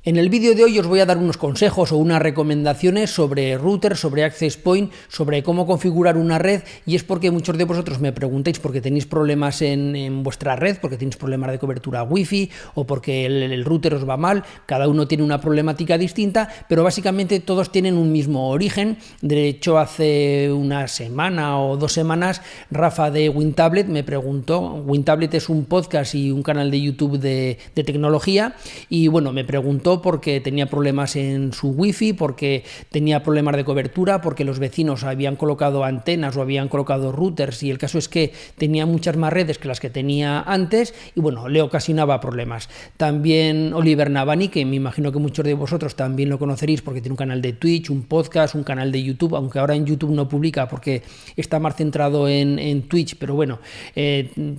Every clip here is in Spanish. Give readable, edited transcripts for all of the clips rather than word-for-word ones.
En el vídeo de hoy os voy a dar unos consejos o unas recomendaciones sobre router, sobre access point, sobre cómo configurar una red, y es porque muchos de vosotros me preguntáis porque tenéis problemas en vuestra red, porque tenéis problemas de cobertura wifi o porque el router os va mal. Cada uno tiene una problemática distinta, pero básicamente todos tienen un mismo origen. De hecho, hace una semana o 2 semanas Rafa de WinTablet me preguntó. WinTablet es un podcast y un canal de YouTube de tecnología, y bueno, me preguntó porque tenía problemas en su wifi, porque tenía problemas de cobertura, porque los vecinos habían colocado antenas o habían colocado routers, y el caso es que tenía muchas más redes que las que tenía antes y bueno, le ocasionaba problemas. También Oliver Navani, que me imagino que muchos de vosotros también lo conoceréis porque tiene un canal de Twitch, un podcast, un canal de YouTube, aunque ahora en YouTube no publica porque está más centrado en Twitch, pero bueno,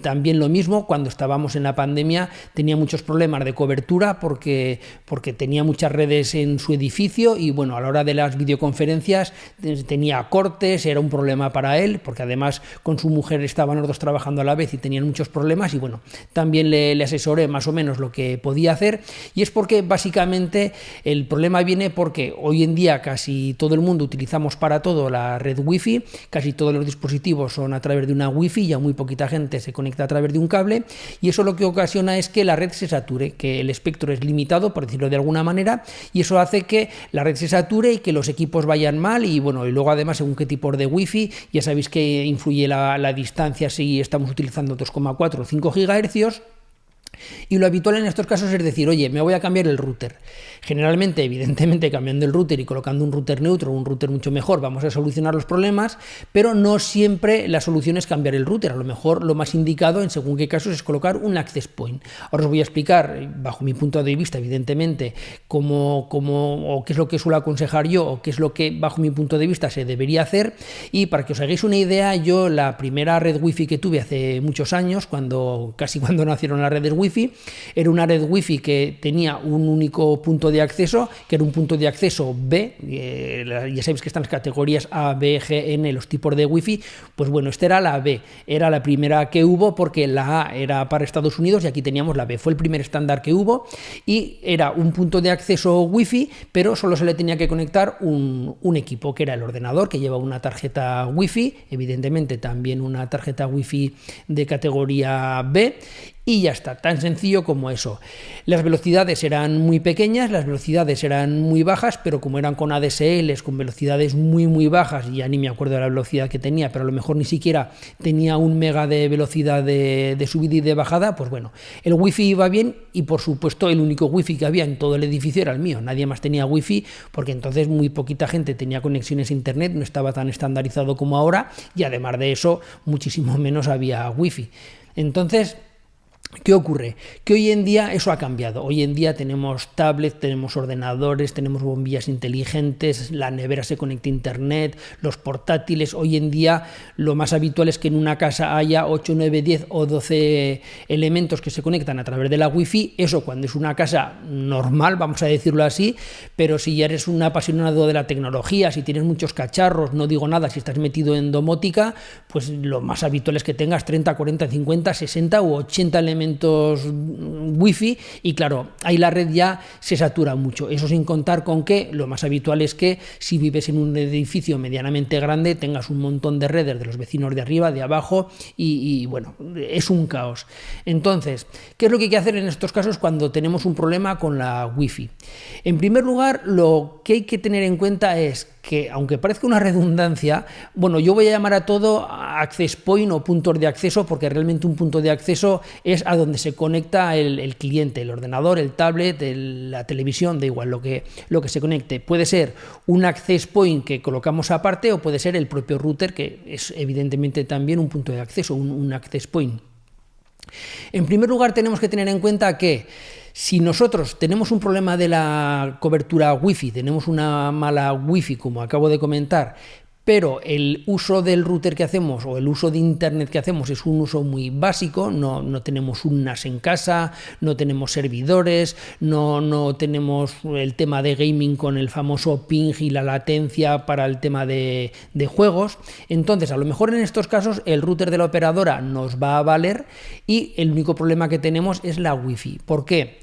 también lo mismo. Cuando estábamos en la pandemia tenía muchos problemas de cobertura porque tenía muchas redes en su edificio, y bueno, a la hora de las videoconferencias tenía cortes, era un problema para él, porque además con su mujer estaban los dos trabajando a la vez y tenían muchos problemas, y bueno, también le asesoré más o menos lo que podía hacer. Y es porque básicamente el problema viene porque hoy en día casi todo el mundo utilizamos para todo la red wifi, casi todos los dispositivos son a través de una wifi, ya muy poquita gente se conecta a través de un cable, y eso lo que ocasiona es que la red se sature, que el espectro es limitado, por decirlo de alguna manera, y eso hace que la red se sature y que los equipos vayan mal. Y bueno, y luego además según qué tipo de wifi, ya sabéis que influye la distancia, si estamos utilizando 2,4 o 5 GHz. Y lo habitual en estos casos es decir, oye, me voy a cambiar el router. Generalmente, evidentemente, cambiando el router y colocando un router neutro, un router mucho mejor, vamos a solucionar los problemas, pero no siempre la solución es cambiar el router. A lo mejor lo más indicado en según qué casos es colocar un access point. Ahora os voy a explicar, bajo mi punto de vista, evidentemente, cómo o qué es lo que suelo aconsejar yo, o qué es lo que bajo mi punto de vista se debería hacer. Y para que os hagáis una idea, yo la primera red wifi que tuve hace muchos años, casi cuando nacieron las redes wifi, era una red wifi que tenía un único punto de acceso, que era un punto de acceso B. Ya sabéis que están las categorías A, B, G, N, los tipos de wifi. Pues bueno, esta era la B, era la primera que hubo, porque la A era para Estados Unidos y aquí teníamos la B. Fue el primer estándar que hubo y era un punto de acceso wifi, pero solo se le tenía que conectar un equipo, que era el ordenador, que lleva una tarjeta wifi, evidentemente también una tarjeta wifi de categoría B. Y ya está, tan sencillo como eso. Las velocidades eran muy pequeñas, las velocidades eran muy bajas, pero como eran con ADSLs, con velocidades muy bajas, y ya ni me acuerdo de la velocidad que tenía, pero a lo mejor ni siquiera tenía 1 mega de velocidad de subida y de bajada, pues bueno, el wifi iba bien, y por supuesto el único wifi que había en todo el edificio era el mío. Nadie más tenía wifi, porque entonces muy poquita gente tenía conexiones a internet, no estaba tan estandarizado como ahora, y además de eso, muchísimo menos había wifi. Entonces, ¿qué ocurre? Que hoy en día eso ha cambiado. Hoy en día tenemos tablets, tenemos ordenadores, tenemos bombillas inteligentes, la nevera se conecta a internet, los portátiles. Hoy en día lo más habitual es que en una casa haya 8, 9, 10 o 12 elementos que se conectan a través de la wifi. Eso cuando es una casa normal, vamos a decirlo así, pero si ya eres un apasionado de la tecnología, si tienes muchos cacharros, no digo nada, si estás metido en domótica, pues lo más habitual es que tengas 30, 40, 50, 60 u 80 elementos wifi, y claro, ahí la red ya se satura mucho. Eso sin contar con que lo más habitual es que si vives en un edificio medianamente grande tengas un montón de redes de los vecinos de arriba, de abajo, y bueno, es un caos. Entonces, ¿qué es lo que hay que hacer en estos casos cuando tenemos un problema con la wifi? En primer lugar, lo que hay que tener en cuenta es que, aunque parezca una redundancia, bueno, yo voy a llamar a todo access point o puntos de acceso, porque realmente un punto de acceso es a donde se conecta el cliente, el ordenador, el tablet, la televisión, da igual lo que se conecte. Puede ser un access point que colocamos aparte, o puede ser el propio router, que es evidentemente también un punto de acceso, un access point. En primer lugar, tenemos que tener en cuenta que si nosotros tenemos un problema de la cobertura wifi, tenemos una mala wifi, como acabo de comentar, pero el uso del router que hacemos o el uso de internet que hacemos es un uso muy básico, no tenemos un NAS en casa, no tenemos servidores, no tenemos el tema de gaming con el famoso ping y la latencia para el tema de juegos. Entonces, a lo mejor en estos casos el router de la operadora nos va a valer y el único problema que tenemos es la wifi. ¿Por qué?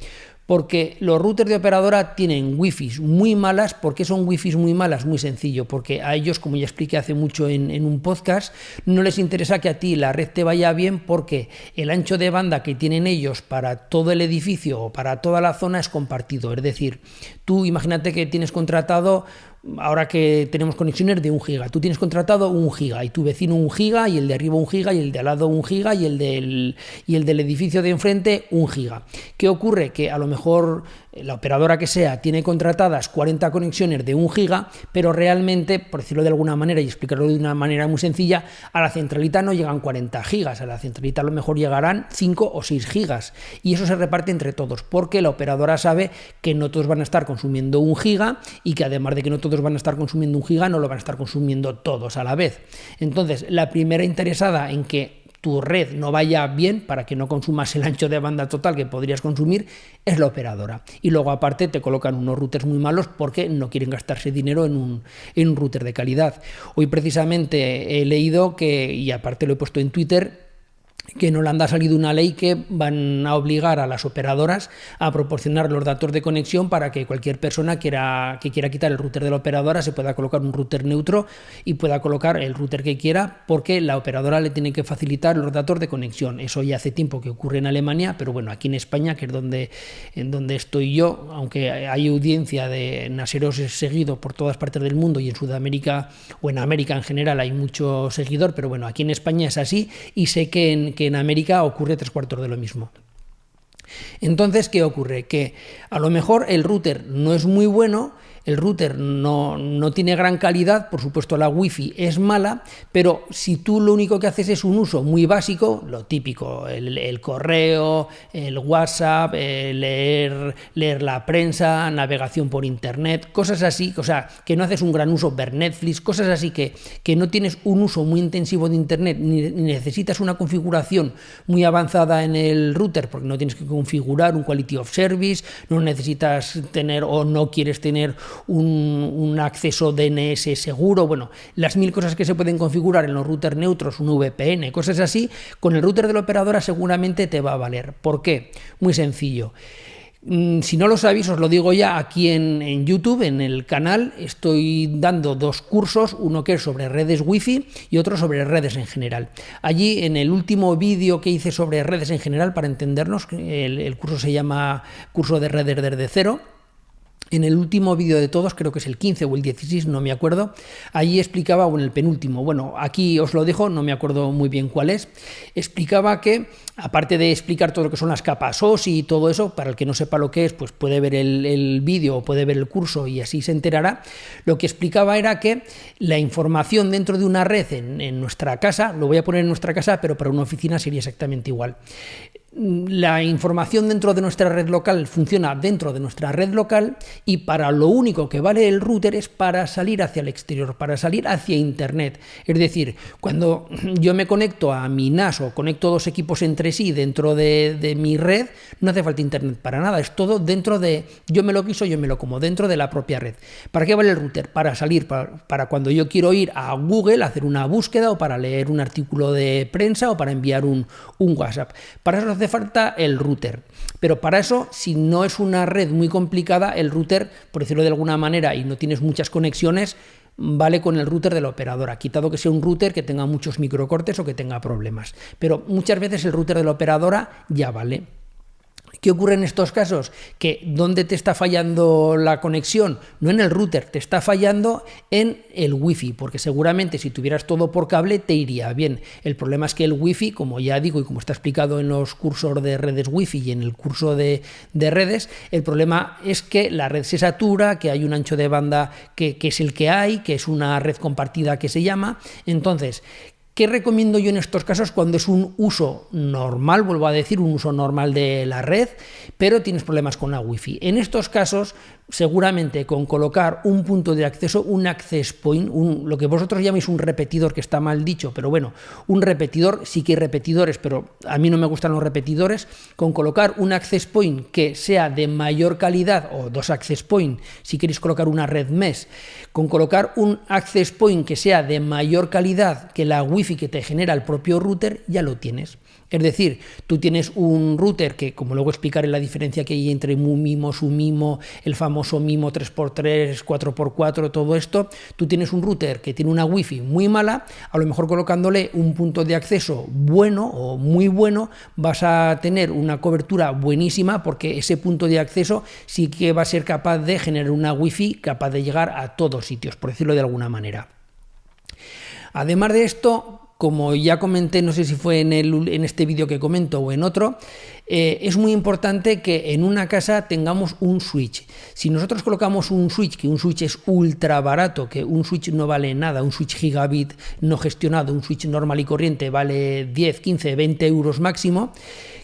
Porque los routers de operadora tienen wifis muy malas. ¿Por qué son wifis muy malas? Muy sencillo, porque a ellos, como ya expliqué hace mucho en un podcast, no les interesa que a ti la red te vaya bien, porque el ancho de banda que tienen ellos para todo el edificio o para toda la zona es compartido. Es decir, tú imagínate que tienes contratado, ahora que tenemos conexiones de 1 giga, tú tienes contratado 1 giga y tu vecino 1 giga y el de arriba 1 giga y el de al lado 1 giga y el del edificio de enfrente 1 giga. ¿Qué ocurre? Que a lo mejor la operadora que sea tiene contratadas 40 conexiones de 1 giga, pero realmente, por decirlo de alguna manera y explicarlo de una manera muy sencilla, a la centralita no llegan 40 gigas, a la centralita a lo mejor llegarán 5 o 6 gigas, y eso se reparte entre todos, porque la operadora sabe que no todos van a estar consumiendo 1 giga y que además de que no todos van a estar consumiendo 1 giga, no lo van a estar consumiendo todos a la vez. Entonces, la primera interesada en que tu red no vaya bien, para que no consumas el ancho de banda total que podrías consumir, es la operadora. Y luego aparte te colocan unos routers muy malos porque no quieren gastarse dinero en un router de calidad. Hoy precisamente he leído que, y aparte lo he puesto en Twitter, que en Holanda ha salido una ley que van a obligar a las operadoras a proporcionar los datos de conexión para que cualquier persona que quiera quitar el router de la operadora se pueda colocar un router neutro y pueda colocar el router que quiera, porque la operadora le tiene que facilitar los datos de conexión. Eso ya hace tiempo que ocurre en Alemania, pero bueno, aquí en España, que es en donde estoy yo, aunque hay audiencia de naseros seguido por todas partes del mundo, y en Sudamérica o en América en general hay mucho seguidor, pero bueno, aquí en España es así, y sé que en América ocurre 3/4 de lo mismo. Entonces, ¿qué ocurre? Que a lo mejor el router no es muy bueno, el router no tiene gran calidad, por supuesto la wifi es mala, pero si tú lo único que haces es un uso muy básico, lo típico, el correo, el WhatsApp, leer la prensa, navegación por internet, cosas así, o sea, que no haces un gran uso, ver Netflix, cosas así que no tienes un uso muy intensivo de internet, ni necesitas una configuración muy avanzada en el router, porque no tienes que configurar un quality of service, no necesitas tener o no quieres tener un acceso DNS seguro, bueno, las 1000 cosas que se pueden configurar en los routers neutros, un VPN, cosas así, con el router de la operadora seguramente te va a valer. ¿Por qué? Muy sencillo. Si no lo sabéis, os lo digo ya, aquí en YouTube, en el canal, estoy dando 2 cursos, uno que es sobre redes wifi y otro sobre redes en general. Allí, en el último vídeo que hice sobre redes en general, para entendernos, el curso se llama Curso de Redes desde cero. En el último vídeo de todos, creo que es el 15 o el 16, no me acuerdo, allí explicaba, o en el penúltimo, bueno, aquí os lo dejo, no me acuerdo muy bien cuál es, explicaba que, aparte de explicar todo lo que son las capas OSI y todo eso, para el que no sepa lo que es, pues puede ver el vídeo o puede ver el curso y así se enterará. Lo que explicaba era que la información dentro de una red en nuestra casa, lo voy a poner en nuestra casa, pero para una oficina sería exactamente igual. La información dentro de nuestra red local funciona dentro de nuestra red local, y para lo único que vale el router es para salir hacia el exterior, para salir hacia internet. Es decir, cuando yo me conecto a mi NAS o conecto 2 equipos entre sí dentro de mi red, no hace falta internet para nada, es todo dentro de, yo me lo quiso, yo me lo como, dentro de la propia red. ¿Para qué vale el router? Para salir, para cuando yo quiero ir a Google a hacer una búsqueda, o para leer un artículo de prensa, o para enviar un WhatsApp. Para eso hace falta el router, pero para eso, si no es una red muy complicada, el router, por decirlo de alguna manera, y no tienes muchas conexiones, vale con el router de la operadora, quitado que sea un router que tenga muchos microcortes o que tenga problemas, pero muchas veces el router de la operadora ya vale. ¿Qué ocurre en estos casos? Que ¿dónde te está fallando la conexión? No en el router, te está fallando en el wifi, porque seguramente si tuvieras todo por cable te iría bien. El problema es que el wifi, como ya digo y como está explicado en los cursos de redes wifi y en el curso de redes, el problema es que la red se satura, que hay un ancho de banda que es el que hay, que es una red compartida que se llama. Entonces, ¿qué recomiendo yo en estos casos cuando es un uso normal? Vuelvo a decir, un uso normal de la red, pero tienes problemas con la wifi. En estos casos, seguramente con colocar un punto de acceso, un access point, lo que vosotros llamáis un repetidor, que está mal dicho, pero bueno, un repetidor, sí que hay repetidores, pero a mí no me gustan los repetidores, con colocar un access point que sea de mayor calidad, o 2 access point, si queréis colocar una red mesh, con colocar un access point que sea de mayor calidad que la wifi wifi que te genera el propio router ya lo tienes. Es decir, tú tienes un router que, como luego explicaré la diferencia que hay entre MuMimo, SuMimo, el famoso Mimo 3x3, 4x4, todo esto, tú tienes un router que tiene una wifi muy mala, a lo mejor colocándole un punto de acceso bueno o muy bueno, vas a tener una cobertura buenísima porque ese punto de acceso sí que va a ser capaz de generar una wifi capaz de llegar a todos sitios, por decirlo de alguna manera. Además de esto, como ya comenté, no sé si fue en este vídeo que comento o en otro, es muy importante que en una casa tengamos un switch. Si nosotros colocamos un switch, que un switch es ultra barato, que un switch no vale nada, un switch gigabit no gestionado, un switch normal y corriente vale 10, 15, 20 euros máximo,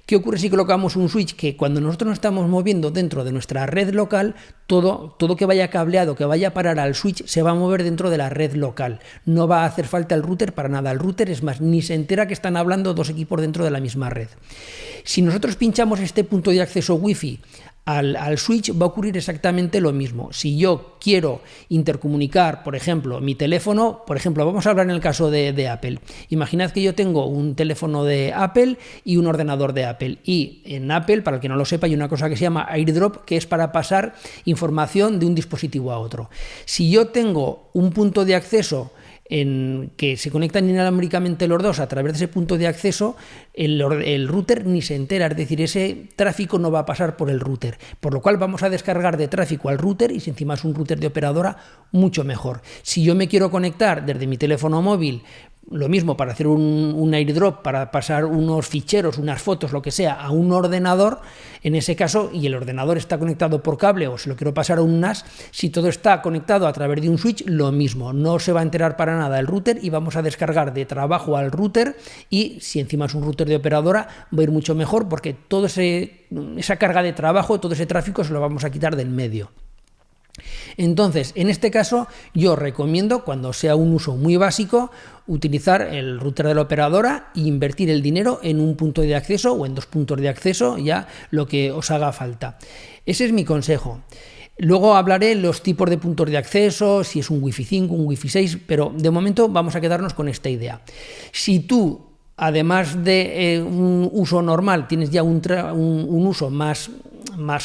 ¿qué ocurre si colocamos un switch que cuando nosotros nos estamos moviendo dentro de nuestra red local, todo que vaya cableado, que vaya a parar al switch, se va a mover dentro de la red local? No va a hacer falta el router para nada. El router, es más, ni se entera que están hablando dos equipos dentro de la misma red. Si nosotros pinchamos este punto de acceso Wi-Fi al switch, va a ocurrir exactamente lo mismo. Si yo quiero intercomunicar, por ejemplo, mi teléfono, por ejemplo, vamos a hablar en el caso de Apple. Imaginad que yo tengo un teléfono de Apple y un ordenador de Apple. Y en Apple, para el que no lo sepa, hay una cosa que se llama AirDrop, que es para pasar información de un dispositivo a otro. Si yo tengo un punto de acceso en que se conectan inalámbricamente los dos a través de ese punto de acceso, el router ni se entera, es decir, ese tráfico no va a pasar por el router, por lo cual vamos a descargar de tráfico al router y si encima es un router de operadora, mucho mejor. Si yo me quiero conectar desde mi teléfono móvil, lo mismo para hacer un airdrop, para pasar unos ficheros, unas fotos, lo que sea, a un ordenador, en ese caso, y el ordenador está conectado por cable o se lo quiero pasar a un NAS, si todo está conectado a través de un switch, lo mismo, no se va a enterar para nada el router y vamos a descargar de trabajo al router y si encima es un router de operadora va a ir mucho mejor porque toda esa carga de trabajo, todo ese tráfico se lo vamos a quitar del medio. Entonces, en este caso, yo recomiendo, cuando sea un uso muy básico, utilizar el router de la operadora e invertir el dinero en un punto de acceso o en dos puntos de acceso, ya lo que os haga falta. Ese es mi consejo. Luego hablaré los tipos de puntos de acceso, si es un Wi-Fi 5, un Wi-Fi 6, pero de momento vamos a quedarnos con esta idea. Si tú, además de un uso normal, tienes ya un uso más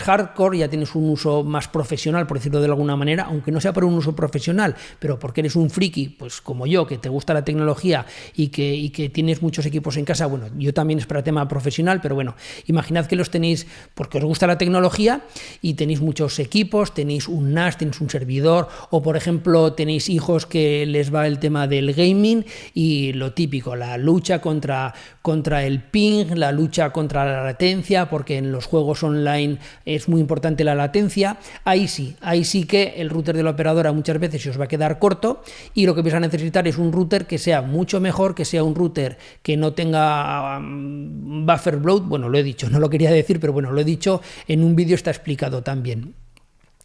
hardcore, ya tienes un uso más profesional, por decirlo de alguna manera, aunque no sea por un uso profesional, pero porque eres un friki, pues como yo, que te gusta la tecnología y que tienes muchos equipos en casa. Bueno, yo también es para tema profesional, pero bueno, imaginad que los tenéis porque os gusta la tecnología y tenéis muchos equipos, tenéis un NAS, tenéis un servidor, o por ejemplo tenéis hijos que les va el tema del gaming y lo típico, la lucha contra el ping, la lucha contra la latencia, porque en los juegos online es muy importante la latencia. Ahí sí que el router de la operadora muchas veces se os va a quedar corto y lo que vais a necesitar es un router que sea mucho mejor, que sea un router que no tenga buffer bloat. Bueno, lo he dicho, no lo quería decir, pero bueno, lo he dicho, en un vídeo está explicado también.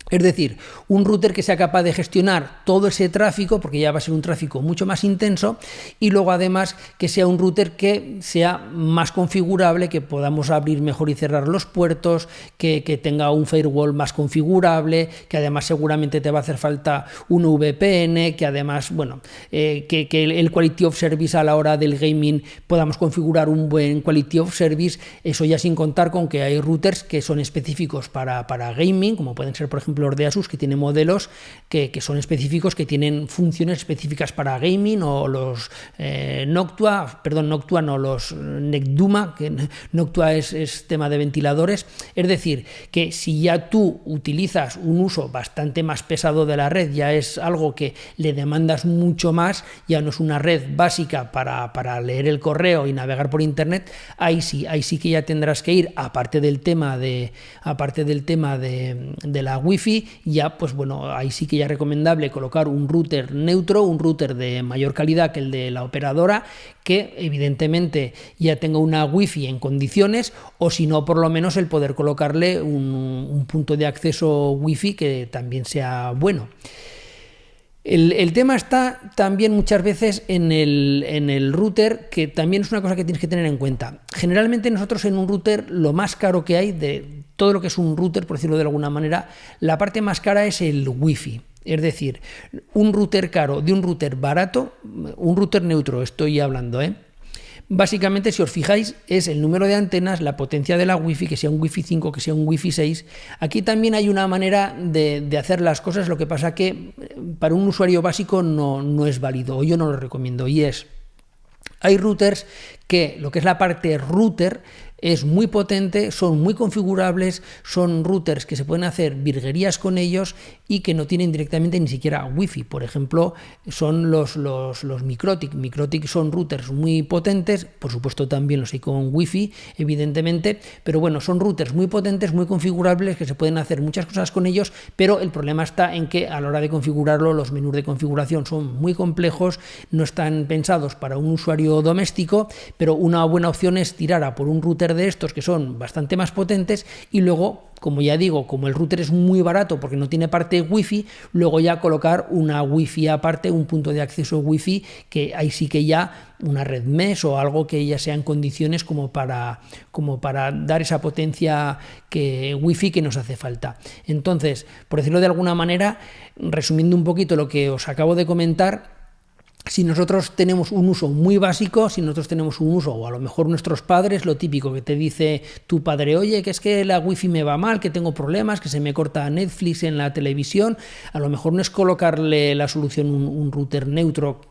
Es decir, un router que sea capaz de gestionar todo ese tráfico, porque ya va a ser un tráfico mucho más intenso, y luego además que sea un router que sea más configurable, que podamos abrir mejor y cerrar los puertos, que tenga un firewall más configurable, que además seguramente te va a hacer falta un VPN, que además, bueno, que el quality of service a la hora del gaming podamos configurar un buen quality of service, eso ya sin contar con que hay routers que son específicos para gaming, como pueden ser, por ejemplo, de Asus, que tiene modelos que son específicos, que tienen funciones específicas para gaming, o los Noctua, no, los Necduma, que Noctua es tema de ventiladores. Es decir, que si ya tú utilizas un uso bastante más pesado de la red, ya es algo que le demandas mucho más, ya no es una red básica para leer el correo y navegar por internet, ahí sí que ya tendrás que ir, aparte del tema de la Wi-Fi, ya pues bueno, ahí sí que ya es recomendable colocar un router neutro, un router de mayor calidad que el de la operadora, que evidentemente ya tenga una Wi-Fi en condiciones, o si no, por lo menos el poder colocarle un punto de acceso Wi-Fi que también sea bueno. El tema está también muchas veces en el router, que también es una cosa que tienes que tener en cuenta. Generalmente nosotros en un router, lo más caro que hay de todo lo que es un router, por decirlo de alguna manera, la parte más cara es el Wi-Fi. Es decir, un router caro de un router barato, un router neutro estoy hablando, básicamente, si os fijáis, es el número de antenas, la potencia de la Wi-Fi, que sea un Wi-Fi 5, que sea un Wi-Fi 6. Aquí también hay una manera de hacer las cosas, lo que pasa que para un usuario básico no es válido, o yo no lo recomiendo, y es, hay routers que lo que es la parte router es muy potente, son muy configurables, son routers que se pueden hacer virguerías con ellos y que no tienen directamente ni siquiera Wi-Fi. Por ejemplo, son los Mikrotik. Mikrotik son routers muy potentes, por supuesto también los hay con Wi-Fi, evidentemente, pero bueno, son routers muy potentes, muy configurables, que se pueden hacer muchas cosas con ellos, pero el problema está en que a la hora de configurarlo, los menús de configuración son muy complejos, no están pensados para un usuario doméstico, pero una buena opción es tirar a por un router de estos que son bastante más potentes y luego, como ya digo, como el router es muy barato porque no tiene parte Wi-Fi, luego ya colocar una Wi-Fi aparte, un punto de acceso Wi-Fi, que ahí sí que ya una red mesh o algo que ya sea en condiciones como para dar esa potencia Wi-Fi que nos hace falta. Entonces, por decirlo de alguna manera, resumiendo un poquito lo que os acabo de comentar, si nosotros tenemos un uso muy básico, si nosotros tenemos un uso, o a lo mejor nuestros padres, lo típico que te dice tu padre, oye, que es que la Wi-Fi me va mal, que tengo problemas, que se me corta Netflix en la televisión, a lo mejor no es colocarle la solución un router neutro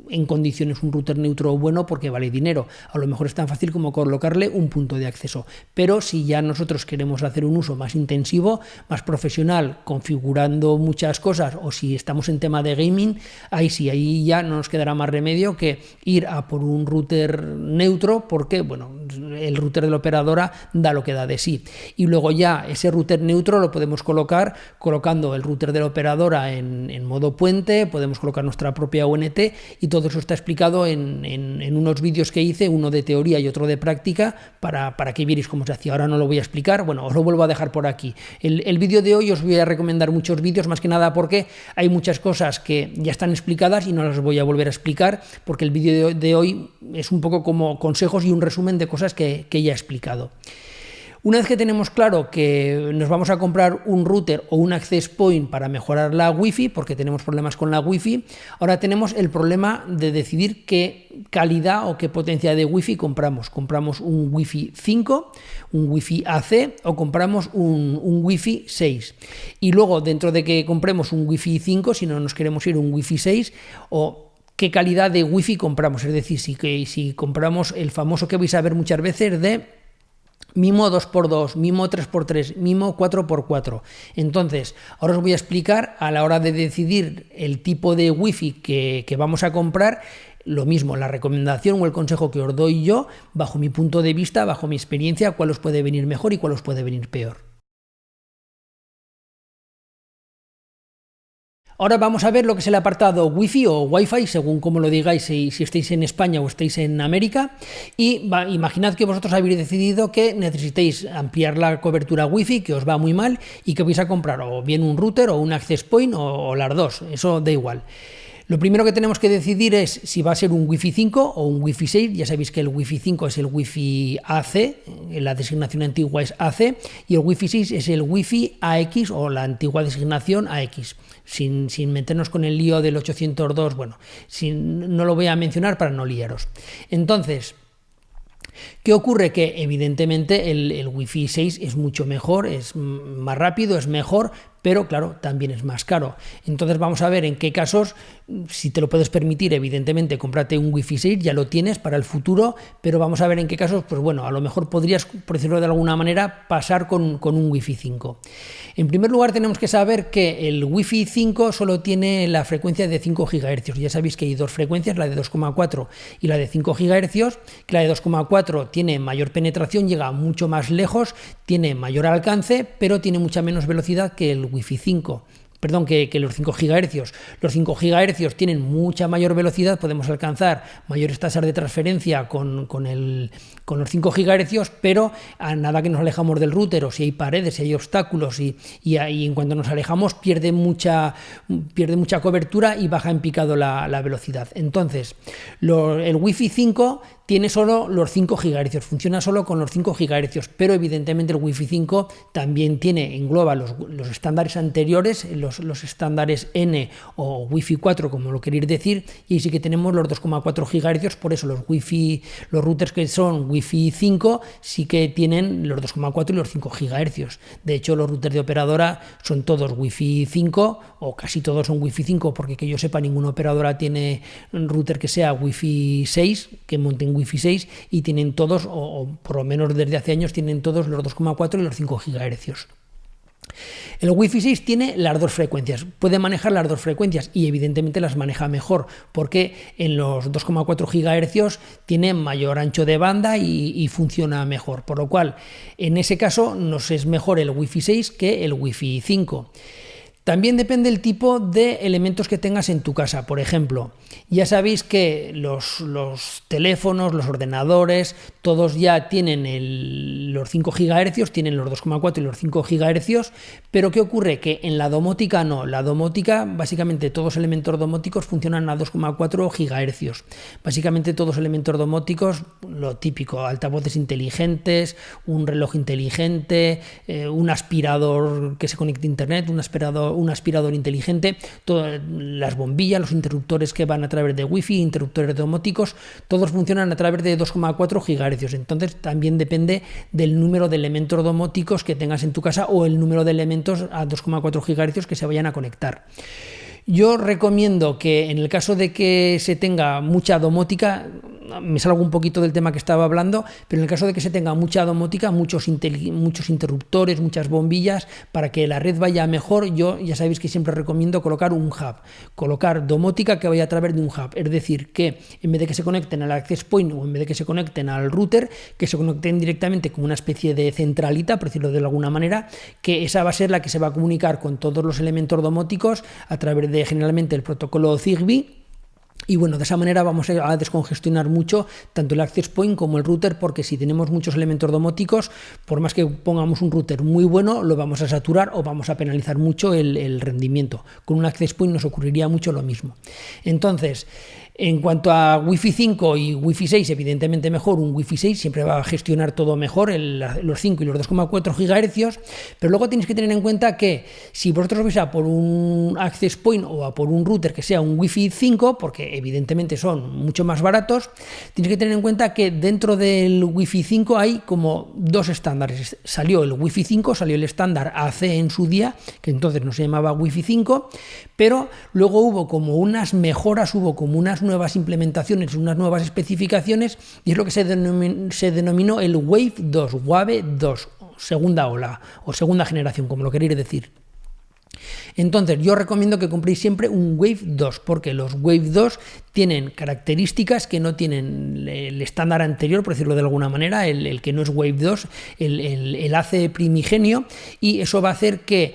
en condiciones, un router neutro bueno, porque vale dinero. A lo mejor es tan fácil como colocarle un punto de acceso. Pero si ya nosotros queremos hacer un uso más intensivo, más profesional, configurando muchas cosas, o si estamos en tema de gaming, ahí sí, ahí ya no nos quedará más remedio que ir a por un router neutro, porque bueno, el router de la operadora da lo que da de sí. Y luego ya ese router neutro lo podemos colocar colocando el router de la operadora en modo puente, podemos colocar nuestra propia UNT, y todo eso está explicado en unos vídeos que hice, uno de teoría y otro de práctica, para que vierais cómo se hacía. Ahora no lo voy a explicar, bueno, os lo vuelvo a dejar por aquí. El vídeo de hoy os voy a recomendar muchos vídeos, más que nada porque hay muchas cosas que ya están explicadas y no las voy a volver a explicar, porque el vídeo de hoy es un poco como consejos y un resumen de cosas que ya he explicado. Una vez que tenemos claro que nos vamos a comprar un router o un access point para mejorar la Wi-Fi, porque tenemos problemas con la Wi-Fi, ahora tenemos el problema de decidir qué calidad o qué potencia de Wi-Fi compramos. ¿Compramos un Wi-Fi 5, un Wi-Fi AC o compramos un Wi-Fi 6? Y luego, dentro de que compremos un Wi-Fi 5, si no nos queremos ir a un Wi-Fi 6, o qué calidad de Wi-Fi compramos. Es decir, si compramos el famoso que vais a ver muchas veces de MIMO 2x2, MIMO 3x3, MIMO 4x4. Entonces, ahora os voy a explicar a la hora de decidir el tipo de Wi-Fi que vamos a comprar, lo mismo, la recomendación o el consejo que os doy yo, bajo mi punto de vista, bajo mi experiencia, cuál os puede venir mejor y cuál os puede venir peor. Ahora vamos a ver lo que es el apartado Wi-Fi o Wi-Fi, según como lo digáis, si estáis en España o estáis en América. Y imaginad que vosotros habéis decidido que necesitéis ampliar la cobertura Wi-Fi, que os va muy mal, y que vais a comprar o bien un router o un access point o las dos, eso da igual. Lo primero que tenemos que decidir es si va a ser un Wi-Fi 5 o un Wi-Fi 6. Ya sabéis que el Wi-Fi 5 es el Wi-Fi AC, la designación antigua es AC, y el Wi-Fi 6 es el Wi-Fi AX o la antigua designación AX. Sin meternos con el lío del 802, bueno, no lo voy a mencionar para no liaros. Entonces, ¿qué ocurre? Que evidentemente el Wi-Fi 6 es mucho mejor, es más rápido, es mejor, pero claro, también es más caro. Entonces vamos a ver en qué casos, si te lo puedes permitir, evidentemente, cómprate un Wi-Fi 6, ya lo tienes para el futuro, pero vamos a ver en qué casos, pues bueno, a lo mejor podrías, por decirlo de alguna manera, pasar con un Wi-Fi 5. En primer lugar, tenemos que saber que el Wi-Fi 5 solo tiene la frecuencia de 5 GHz. Ya sabéis que hay dos frecuencias, la de 2,4 y la de 5 GHz, que la de 2,4 tiene mayor penetración, llega mucho más lejos, tiene mayor alcance, pero tiene mucha menos velocidad que el Wi-Fi 5. Perdón, que los 5 GHz. Los 5 GHz tienen mucha mayor velocidad, podemos alcanzar mayores tasas de transferencia con los 5 GHz, pero a nada que nos alejamos del router, o si hay paredes, si hay obstáculos, y en cuanto nos alejamos pierde mucha cobertura y baja en picado la velocidad. Entonces, el Wi-Fi 5 tiene solo los 5 GHz, funciona solo con los 5 GHz, pero evidentemente el Wi-Fi 5 también engloba los estándares anteriores, los estándares N o Wi-Fi 4, como lo queréis decir, y ahí sí que tenemos los 2,4 GHz, por eso los routers que son Wi-Fi 5 sí que tienen los 2,4 y los 5 GHz. De hecho, los routers de operadora son todos Wi-Fi 5, o casi todos son Wi-Fi 5, porque que yo sepa, ninguna operadora tiene un router que sea Wi-Fi 6, que monten Wi-Fi 6, y tienen todos, o por lo menos desde hace años, tienen todos los 2,4 y los 5 GHz. El Wi-Fi 6 tiene las dos frecuencias, puede manejar las dos frecuencias y evidentemente las maneja mejor, porque en los 2,4 GHz tiene mayor ancho de banda y funciona mejor, por lo cual en ese caso nos es mejor el Wi-Fi 6 que el Wi-Fi 5. También depende del tipo de elementos que tengas en tu casa. Por ejemplo, ya sabéis que los teléfonos, los ordenadores, todos ya tienen los 5 GHz, tienen los 2,4 y los 5 GHz, pero ¿qué ocurre? Que en la domótica no. La domótica, básicamente todos los elementos domóticos funcionan a 2,4 GHz. Básicamente todos los elementos domóticos, lo típico, altavoces inteligentes, un reloj inteligente, un aspirador que se conecte a internet, un aspirador inteligente, todas las bombillas, los interruptores que van a través de Wi-Fi, interruptores domóticos, todos funcionan a través de 2,4 GHz. Entonces también depende del número de elementos domóticos que tengas en tu casa o el número de elementos a 2,4 GHz que se vayan a conectar. Yo recomiendo que en el caso de que se tenga mucha domótica, me salgo un poquito del tema que estaba hablando, pero en el caso de que se tenga mucha domótica, muchos interruptores, muchas bombillas, para que la red vaya mejor, yo ya sabéis que siempre recomiendo colocar un hub, colocar domótica que vaya a través de un hub, es decir, que en vez de que se conecten al access point o en vez de que se conecten al router, que se conecten directamente como una especie de centralita, por decirlo de alguna manera, que esa va a ser la que se va a comunicar con todos los elementos domóticos a través de generalmente el protocolo Zigbee. Y bueno, de esa manera vamos a descongestionar mucho tanto el access point como el router, porque si tenemos muchos elementos domóticos, por más que pongamos un router muy bueno, lo vamos a saturar o vamos a penalizar mucho el rendimiento. Con un access point nos ocurriría mucho lo mismo. Entonces, en cuanto a Wi-Fi 5 y Wi-Fi 6, evidentemente mejor un Wi-Fi 6, siempre va a gestionar todo mejor, los 5 y los 2,4 GHz, pero luego tenéis que tener en cuenta que si vosotros vais a por un access point o a por un router que sea un Wi-Fi 5, porque evidentemente son mucho más baratos, tenéis que tener en cuenta que dentro del Wi-Fi 5 hay como dos estándares. Salió el Wi-Fi 5, salió el estándar AC en su día, que entonces no se llamaba Wi-Fi 5, pero luego hubo como unas mejoras, hubo como unas nuevas implementaciones, unas nuevas especificaciones, y es lo que se denominó el Wave 2, Wave 2, segunda ola o segunda generación, como lo queréis decir. Entonces yo recomiendo que compréis siempre un Wave 2, porque los Wave 2 tienen características que no tienen el estándar anterior, por decirlo de alguna manera, el que no es Wave 2, el AC primigenio, y eso va a hacer que,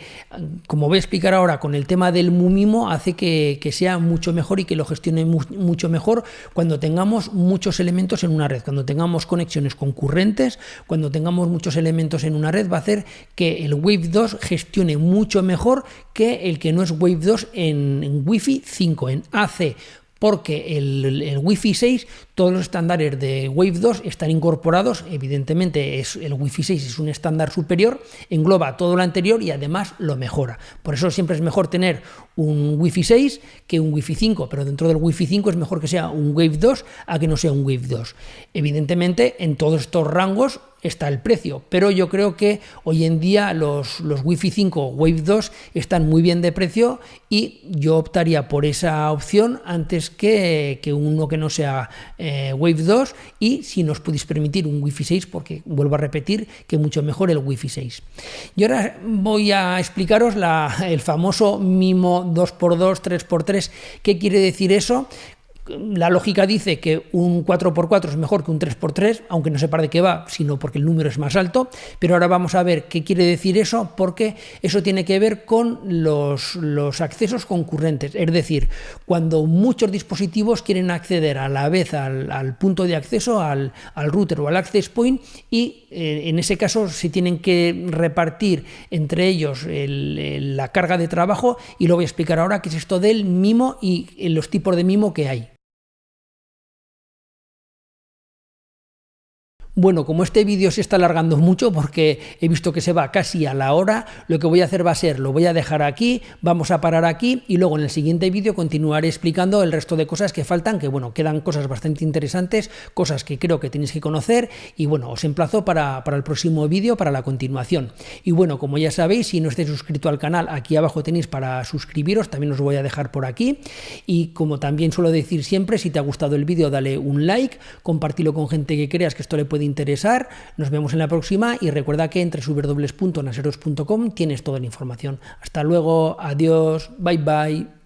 como voy a explicar ahora con el tema del MUMIMO, hace que sea mucho mejor y que lo gestione mucho mejor cuando tengamos muchos elementos en una red, cuando tengamos conexiones concurrentes, cuando tengamos muchos elementos en una red, va a hacer que el Wave 2 gestione mucho mejor que el que no es Wave 2 en Wi-Fi 5, en AC, porque el Wi-Fi 6, todos los estándares de Wave 2 están incorporados, evidentemente el Wi-Fi 6 es un estándar superior, engloba todo lo anterior y además lo mejora. Por eso siempre es mejor tener un Wi-Fi 6 que un Wi-Fi 5, pero dentro del Wi-Fi 5 es mejor que sea un Wave 2 a que no sea un Wave 2. Evidentemente, en todos estos rangos está el precio, pero yo creo que hoy en día los Wi-Fi 5 Wave 2 están muy bien de precio y yo optaría por esa opción antes que uno que no sea Wave 2, y si nos podéis permitir un Wi-Fi 6, porque vuelvo a repetir que mucho mejor el Wi-Fi 6. Y ahora voy a explicaros el famoso MIMO 2x2, 3x3. ¿Qué quiere decir eso? La lógica dice que un 4x4 es mejor que un 3x3, aunque no sepa de qué va, sino porque el número es más alto, pero ahora vamos a ver qué quiere decir eso, porque eso tiene que ver con los accesos concurrentes, es decir, cuando muchos dispositivos quieren acceder a la vez al punto de acceso, al router o al access point, y en ese caso se tienen que repartir entre ellos la carga de trabajo, y lo voy a explicar ahora qué es esto del MIMO y los tipos de MIMO que hay. Bueno, como este vídeo se está alargando mucho porque he visto que se va casi a la hora, lo que voy a hacer va a ser, lo voy a dejar aquí, vamos a parar aquí y luego en el siguiente vídeo continuaré explicando el resto de cosas que faltan, que bueno, quedan cosas bastante interesantes, cosas que creo que tenéis que conocer y bueno, os emplazo para el próximo vídeo, para la continuación. Y bueno, como ya sabéis, si no estáis suscrito al canal, aquí abajo tenéis para suscribiros, también os voy a dejar por aquí. Y como también suelo decir siempre, si te ha gustado el vídeo, dale un like, compártelo con gente que creas que esto le puede interesar. Nos vemos en la próxima y recuerda que entre www.naseros.com tienes toda la información. Hasta luego, adiós, bye bye.